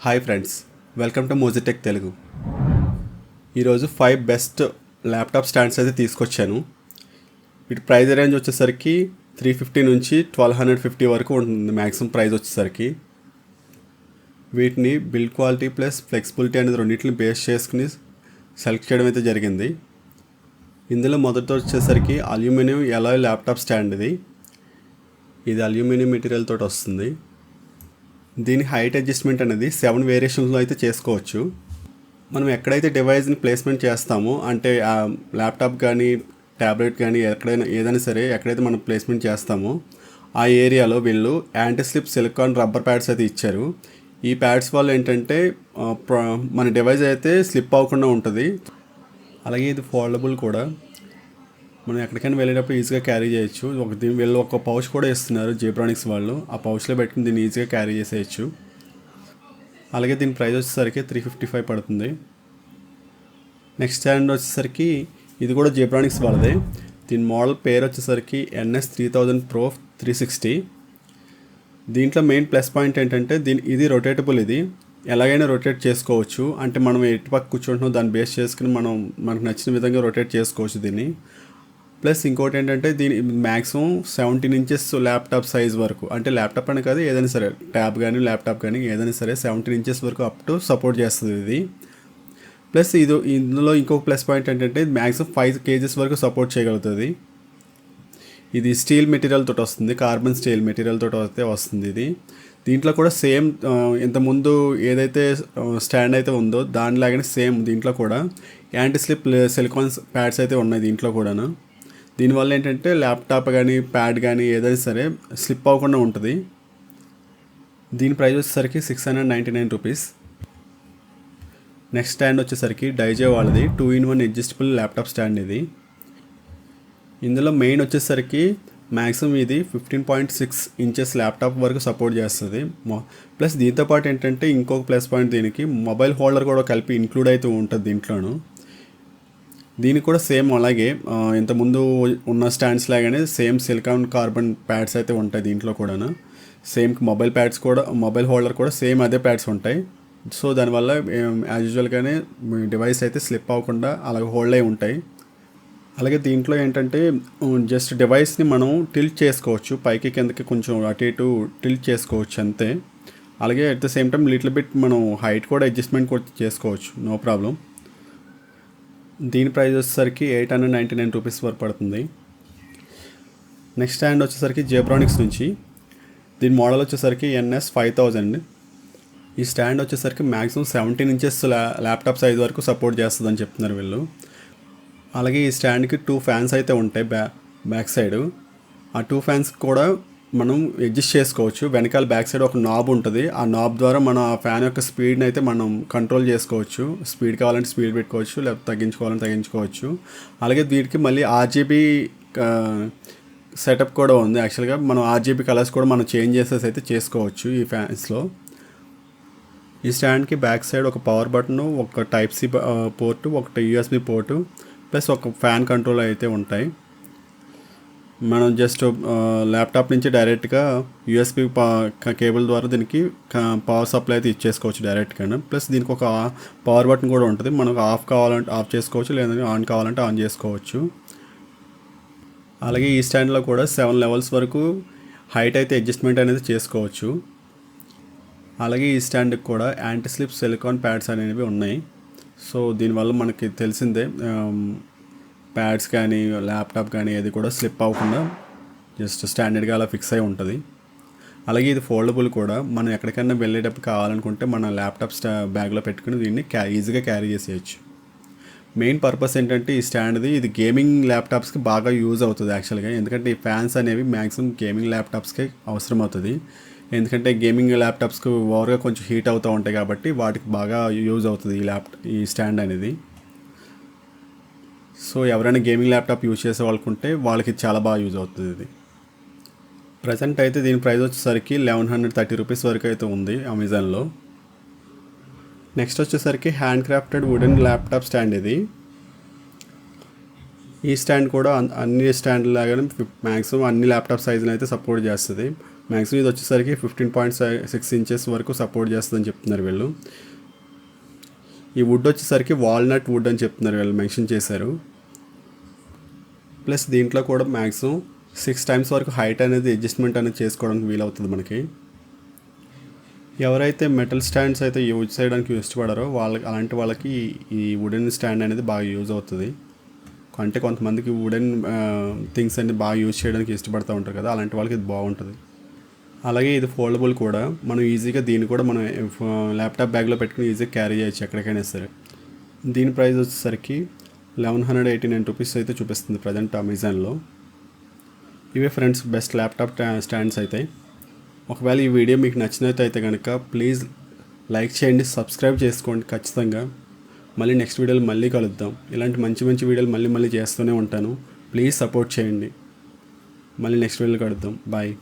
Hi friends, welcome to Mojitech Telugu. ఈరోజు 5 best laptop stands అయితే తీసుకొచ్చాను. వీటి ప్రైస్ రేంజ్ వచ్చేసరికి 350 నుంచి 1250 వరకు ఉంటుంది మ్యాక్సిమం ప్రైస్ వచ్చేసరికి. వీటిని బిల్డ్ క్వాలిటీ ప్లస్ ఫ్లెక్సిబిలిటీ అనేది రెండింటిని బేస్ చేసుకుని సెలెక్ట్ చేయడం అయితే జరిగింది. ఇందులో మొదట వచ్చేసరికి అల్యూమినియం అలాయ్ ల్యాప్టాప్ స్టాండ్. ఇది అల్యూమినియం మెటీరియల్ తోటి వస్తుంది. దీని హైట్ అడ్జస్ట్మెంట్ అనేది 7 వేరియేషన్స్లో అయితే చేసుకోవచ్చు. మనం ఎక్కడైతే డివైస్ని ప్లేస్మెంట్ చేస్తామో, అంటే ఆ ల్యాప్టాప్ కానీ ట్యాబ్లెట్ కానీ ఏదైనా సరే ఎక్కడైతే మనం ప్లేస్మెంట్ చేస్తామో ఆ ఏరియాలో వీళ్ళు anti slip silicone rubber pads అయితే ఇచ్చారు. ఈ ప్యాడ్స్ వల్ల ఏంటంటే మన డివైస్ అయితే స్లిప్ అవ్వకుండా ఉంటుంది. అలాగే ఇది ఫోల్డబుల్ కూడా, మనం ఎక్కడికైనా వెళ్ళేటప్పుడు ఈజీగా క్యారీ చేయొచ్చు. వీళ్ళు ఒక పౌచ్ కూడా ఇస్తున్నారు జేబ్రానిక్స్ వాళ్ళు. ఆ పౌచ్లో పెట్టుకుని దీన్ని ఈజీగా క్యారీ చేసేయచ్చు. అలాగే దీని ప్రైస్ వచ్చేసరికి 355 పడుతుంది. నెక్స్ట్ స్టాండ్ వచ్చేసరికి ఇది కూడా జేబ్రానిక్స్ వాళ్ళదే. దీని మోడల్ పేరు వచ్చేసరికి NS3000 Pro 360. దీంట్లో మెయిన్ ప్లస్ పాయింట్ ఏంటంటే ఇది రొటేటబుల్. ఇది ఎలాగైనా రొటేట్ చేసుకోవచ్చు. అంటే మనం ఎటుపక్క కూర్చుంటున్నాం దాన్ని బేస్ చేసుకుని మనకు నచ్చిన విధంగా రొటేట్ చేసుకోవచ్చు దీన్ని. ప్లస్ ఇంకోటి ఏంటంటే దీని మ్యాక్సిమం 17 ఇంచెస్ ల్యాప్టాప్ సైజ్ వరకు, అంటే ల్యాప్టాప్ అని కాదు ఏదైనా సరే, ట్యాబ్ కానీ ల్యాప్టాప్ కానీ ఏదైనా సరే 17 ఇంచెస్ వరకు అప్ టు సపోర్ట్ చేస్తుంది ఇది. ప్లస్ ఇందులో ఇంకొక ప్లస్ పాయింట్ ఏంటంటే మ్యాక్సిమం 5 kgs వరకు సపోర్ట్ చేయగలుగుతుంది. ఇది స్టీల్ మెటీరియల్ తోటి వస్తుంది, కార్బన్ స్టీల్ మెటీరియల్ తోటి అయితే వస్తుంది ఇది. దీంట్లో కూడా సేమ్ ఇంతకుముందు ఏదైతే స్టాండ్ అయితే ఉందో దానిలాగానే సేమ్ దీంట్లో కూడా యాంటీ స్లిప్ సిలికాన్ ప్యాడ్స్ అయితే ఉన్నాయి దీంట్లో కూడాను. దీనివల్ల ఏంటంటే ల్యాప్టాప్ కానీ ప్యాడ్ కానీ ఏదైనా సరే స్లిప్ అవ్వకుండా ఉంటుంది. దీని ప్రైస్ వచ్చేసరికి 699 రూపీస్. నెక్స్ట్ స్టాండ్ వచ్చేసరికి డైజే వాళ్ళది 2-in-1 అడ్జస్టబుల్ ల్యాప్టాప్ స్టాండ్ ఇది. ఇందులో మెయిన్ వచ్చేసరికి మ్యాక్సిమం ఇది 15.6 ఇంచెస్ ల్యాప్టాప్ వరకు సపోర్ట్ చేస్తుంది. ప్లస్ దీంతోపాటు ఏంటంటే ఇంకొక ప్లస్ పాయింట్, దీనికి మొబైల్ హోల్డర్ కూడా కలిపి ఇంక్లూడ్ అయితే ఉంటుంది దీంట్లోనూ. దీనికి కూడా సేమ్ అలాగే ఇంతకుముందు ఉన్న స్టాండ్స్ లాగానే సేమ్ సిలికాన్ కార్బన్ ప్యాడ్స్ అయితే ఉంటాయి దీంట్లో కూడా. సేమ్ మొబైల్ ప్యాడ్స్ కూడా, మొబైల్ హోల్డర్ కూడా సేమ్ అదే ప్యాడ్స్ ఉంటాయి. సో దానివల్ల యాజ్ యూజువల్గానే డివైస్ అయితే స్లిప్ అవ్వకుండా అలాగే హోల్డ్ అయి ఉంటాయి. అలాగే దీంట్లో ఏంటంటే జస్ట్ డివైస్ని మనం టిల్ట్ చేసుకోవచ్చు, పైకి కిందకి కొంచెం అటు ఇటు టిల్ట్ చేసుకోవచ్చు అంతే. అలాగే at the same time little bit మనం హైట్ కూడా అడ్జస్ట్మెంట్ కూడా చేసుకోవచ్చు, నో ప్రాబ్లం. దీని ప్రైస్ వచ్చేసరికి 899 రూపీస్ వరకు పడుతుంది. నెక్స్ట్ స్టాండ్ వచ్చేసరికి జేబ్రానిక్స్ నుంచి. దీని మోడల్ వచ్చేసరికి NS5000. ఈ స్టాండ్ వచ్చేసరికి మ్యాక్సిమం 17 ఇంచెస్ ల్యాప్టాప్ సైజ్ వరకు సపోర్ట్ చేస్తుందని చెప్తున్నారు వీళ్ళు. అలాగే ఈ స్టాండ్కి 2 ఫ్యాన్స్ అయితే ఉంటాయి బ్యాక్ సైడ్. ఆ 2 ఫ్యాన్స్ కూడా మనం అడ్జస్ట్ చేసుకోవచ్చు. వెనకాల బ్యాక్ సైడ్ ఒక నాబ్ ఉంటుంది. ఆ నాబ్ ద్వారా మనం ఆ ఫ్యాన్ యొక్క స్పీడ్ని అయితే మనం కంట్రోల్ చేసుకోవచ్చు. స్పీడ్ కావాలంటే స్పీడ్ పెట్టుకోవచ్చు, లేకపోతే తగ్గించుకోవాలంటే తగ్గించుకోవచ్చు. అలాగే వీటికి మళ్ళీ RGB సెటప్ కూడా ఉంది. యాక్చువల్గా మనం RGB కలర్స్ కూడా మనం చేంజ్ చేసేసి అయితే చేసుకోవచ్చు ఈ ఫ్యాన్స్లో. ఈ స్టాండ్కి బ్యాక్ సైడ్ ఒక పవర్ బటన్, ఒక Type-C పోర్టు, ఒకటి USB పోర్టు, ప్లస్ ఒక ఫ్యాన్ కంట్రోల్ అయితే ఉంటాయి. మనం జస్ట్ ల్యాప్టాప్ నుంచి డైరెక్ట్గా USB కేబుల్ ద్వారా దీనికి పవర్ సప్లై అయితే ఇచ్చేసుకోవచ్చు డైరెక్ట్గా. ప్లస్ దీనికి ఒక పవర్ బటన్ కూడా ఉంటుంది. మనకు ఆఫ్ కావాలంటే ఆఫ్ చేసుకోవచ్చు, లేదంటే ఆన్ కావాలంటే ఆన్ చేసుకోవచ్చు. అలాగే ఈ స్టాండ్లో కూడా 7 లెవెల్స్ వరకు హైట్ అయితే అడ్జస్ట్మెంట్ అనేది చేసుకోవచ్చు. అలాగే ఈ స్టాండ్కి కూడా యాంటీ స్లిప్ సిలికాన్ ప్యాడ్స్ అనేవి ఉన్నాయి. సో దీనివల్ల మనకి తెలిసిందే ప్యాడ్స్ కానీ ల్యాప్టాప్ కానీ ఏది కూడా స్లిప్ అవ్వకుండా జస్ట్ స్టాండర్డ్గా అలా ఫిక్స్ అయి ఉంటుంది. అలాగే ఇది ఫోల్డబుల్ కూడా. మనం ఎక్కడికైనా వెళ్ళేటప్పుడు కావాలనుకుంటే మన ల్యాప్టాప్ బ్యాగ్లో పెట్టుకుని దీన్ని ఈజీగా క్యారీ చేసేయచ్చు. మెయిన్ పర్పస్ ఏంటంటే ఈ స్టాండ్ది ఇది గేమింగ్ ల్యాప్టాప్స్కి బాగా యూజ్ అవుతుంది యాక్చువల్గా. ఎందుకంటే ఈ ఫ్యాన్స్ అనేవి మ్యాక్సిమం గేమింగ్ ల్యాప్టాప్స్కి అవసరం అవుతుంది. ఎందుకంటే గేమింగ్ ల్యాప్టాప్స్కి ఓవర్గా కొంచెం హీట్ అవుతూ ఉంటాయి కాబట్టి వాటికి బాగా యూజ్ అవుతుంది ఈ స్టాండ్ అనేది. సో ఎవరైనా గేమింగ్ ల్యాప్టాప్ యూజ్ చేసే వాళ్ళకుంటే వాళ్ళకి చాలా బాగా యూజ్ అవుతుంది ఇది. ప్రజెంట్ అయితే దీని ప్రైస్ వచ్చేసరికి 1130 రూపీస్ వరకు అయితే ఉంది అమెజాన్లో. నెక్స్ట్ వచ్చేసరికి hand crafted wooden laptop stand ఇది. ఈ స్టాండ్ కూడా అన్ని స్టాండ్ లాగానే మ్యాక్సిమం అన్ని ల్యాప్టాప్ సైజులు అయితే సపోర్ట్ చేస్తుంది. మ్యాక్సిమం ఇది వచ్చేసరికి 15.6 ఇంచెస్ వరకు సపోర్ట్ చేస్తుందని చెప్తున్నారు వీళ్ళు. ఈ వుడ్ వచ్చేసరికి వాల్నట్ వుడ్ అని చెప్తున్నారు వీళ్ళు, మెన్షన్ చేశారు. ప్లస్ దీంట్లో కూడా మ్యాక్సిమం 6 times వరకు హైట్ అనేది అడ్జస్ట్మెంట్ అనేది చేసుకోవడానికి వీలవుతుంది మనకి. ఎవరైతే మెటల్ స్టాండ్స్ అయితే యూజ్ చేయడానికి ఇష్టపడారో అలాంటి వాళ్ళకి ఈ వుడెన్ స్టాండ్ అనేది బాగా యూజ్ అవుతుంది. అంటే కొంతమందికి వుడెన్ థింగ్స్ అన్ని బాగా యూజ్ చేయడానికి ఇష్టపడుతూ ఉంటారు కదా, అలాంటి వాళ్ళకి ఇది బాగుంటుంది. అలాగే ఇది ఫోల్డబుల్ కూడా, మనం ఈజీగా దీన్ని కూడా మనం ల్యాప్టాప్ బ్యాగ్లో పెట్టుకుని ఈజీగా క్యారీ చేయొచ్చు ఎక్కడికైనా సరే. దీని ప్రైస్ వచ్చేసరికి 1189 రూపీస్ అయితే చూపిస్తుంది ప్రజెంట్ అమెజాన్లో. ఇవే ఫ్రెండ్స్ బెస్ట్ ల్యాప్టాప్ స్టాండ్స్ అయితే. ఒకవేళ ఈ వీడియో మీకు నచ్చినట్లయితే కనుక ప్లీజ్ లైక్ చేయండి, సబ్స్క్రైబ్ చేసుకోండి ఖచ్చితంగా. మళ్ళీ నెక్స్ట్ వీడియోలో మళ్ళీ కలుద్దాం. ఇలాంటి మంచి మంచి వీడియోలు మళ్ళీ చేస్తూనే ఉంటాను. ప్లీజ్ సపోర్ట్ చేయండి. మళ్ళీ నెక్స్ట్ వీడియోలో కలుద్దాం. బాయ్.